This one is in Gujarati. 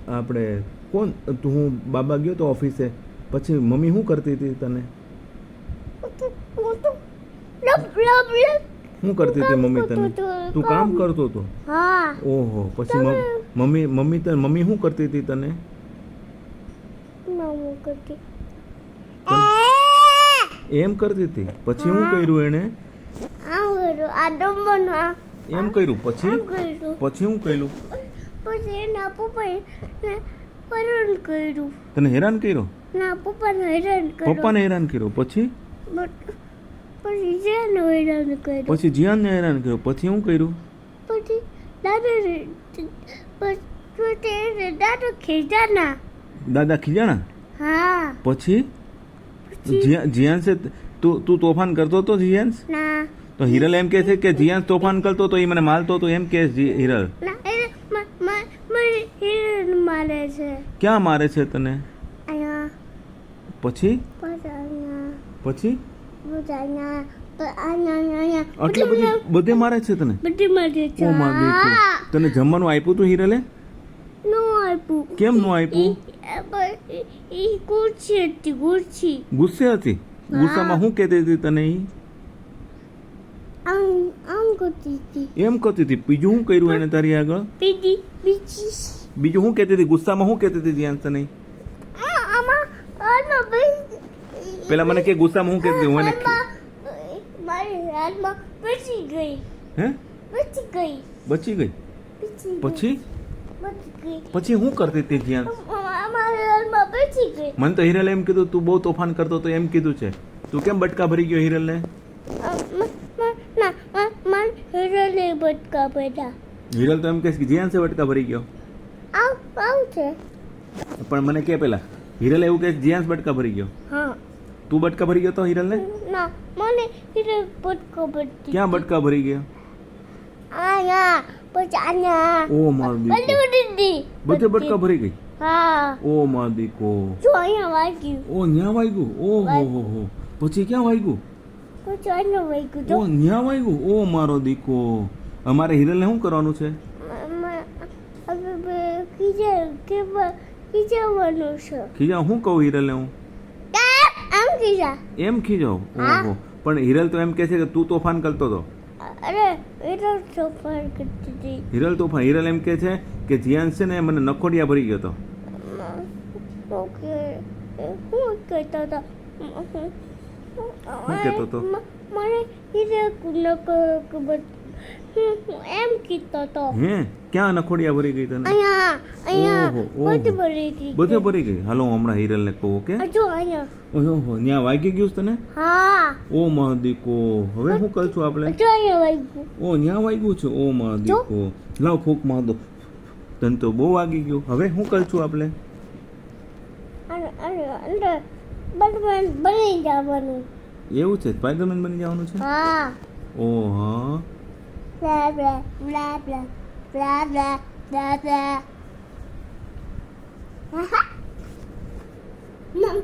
આપણે કોણ તું હું બાબા ગયો તો ઓફિસે પછી મમ્મી શું કરતી હતી તને શું કરતી હતી મમ્મી તને તું કામ કરતો હતો હા ઓહો પછી મમ્મી શું કરતી હતી તને મામું કરતી એમ કરતી હતી પછી શું કર્યું એણે આ ડમ્બોના એમ કર્યું પછી આમ કર્યું પછી શું કર્યું પછી એના પપ્પાએ હેરાન કર્યું તને હેરાન કર્યો ના પપ્પાને હેરાન કર્યું પપ્પાને હેરાન કર્યો પછી પછી જેને હેરાન કર્યું પછી જીયાનને હેરાન કર્યો પછી શું કર્યું પછી દાદા ખીજાના દાદા ખીજાણા હા પછી જીયાન છે તું તોફાન કરતો હતો જીયાન ના તો હિરલ એમ કહે છે કે જીયાન તોફાન કરતો તો એ મને મારતો તો એમ કે હિરલ ના એ મને હેરાન મારે છે ક્યાં મારે છે તને અહીંયા પછી પછી પછી અહીંયા આટલે બધે મારે છે તને બધી મારે છે ઓ માર દીકરો તને જમવાનું આપ્યું તું હિરલે નો આપ્યું કેમ નો આપ્યું એ ગુસ્સે હતી ગુસ્સે હતી ગુસ્સામાં શું કહેતી હતી તને ઈ આમ કરતી હતી એમ કરતી હતી બીજું શું કર્યું એને તારી આગળ બીજું શું કહેતી હતી ગુસ્સામાં શું કહેતી હતી જીયાન તને પેલા મને કે ગુસ્સામાં શું કહેતી હતી હું એને મારી હાથમાં બચી ગઈ હે બચી ગઈ બચી ગઈ બચી પછી ગઈ પછી શું કરતી હતી જીયાન મારી હાથમાં બચી ગઈ મને તો હિરલ એમ કીધું તું બહુ તોફાન કરતો તો એમ કીધું છે તું કેમ બટકા ભરી ગયો હિરલને મન હિરલે બટકા બેઠા હિરલ તો એમ કહે કે જીયાન છે બટકા ભરી ગયો આવ છે પણ મને કે પેલા હિરલ એવું કહે જીયાન બટકા ભરી ગયો હા તું બટકા ભરી ગયો તો હિરલને ના મને હિરલ બટકો ભરતી ક્યાં બટકા ભરી ગયો આયા પછી આયા ઓ માર દીકો બધે બટકા ભરી ગઈ હા ઓ માર દીકો જો અહીંયા વાગ્યું ઓ ન્યા વાગ્યું ઓ હો પછી ક્યાં વાગ્યું પછી અહીંયા વાગ્યું ઓ ન્યા વાગ્યું ઓ મારો દીકો અમારે હિરલને શું કરવાનું છે ખીજાવાનું છે ખીજા હું કહું હિરલને હું આમ ખીજા એમ ખીજાવ ઓહો પણ હિરલ તો એમ કહે છે કે તું તોફાન કરતો હતો અરે એ તો તોફાન કરતી હતી હિરલ એમ કહે છે કે જીયાન છે ને મને નખોડિયા ભરી ગયો હતો ઓકે હું કહેતો હતો શું કહેતો હતો મને એમ કીધો હતો હે ક્યાં નખોડિયા ભરી ગઈ તને અહીંયા બધું ભરી ગઈ બધે ભરી ગઈ હાલો હું હમણાં હિરલને કહું ઓકે જો અહીંયા ઓહો ન્યા વાગી ગયું છે તને હા ઓ માર દીકો હવે શું કરશું આપણે જો અહીંયા વાગ્યું ઓ ન્યા વાગ્યું છે ઓ માર દીકો લાવ ફૂક માર દો તને તો બહુ વાગી ગયું હવે શું કરશું આપણે અંદર બની જવાનું એવું છે સ્પાઈડરમેન બની જવાનું છે હા ઓ હા blah blah blah blah blah blah blah blah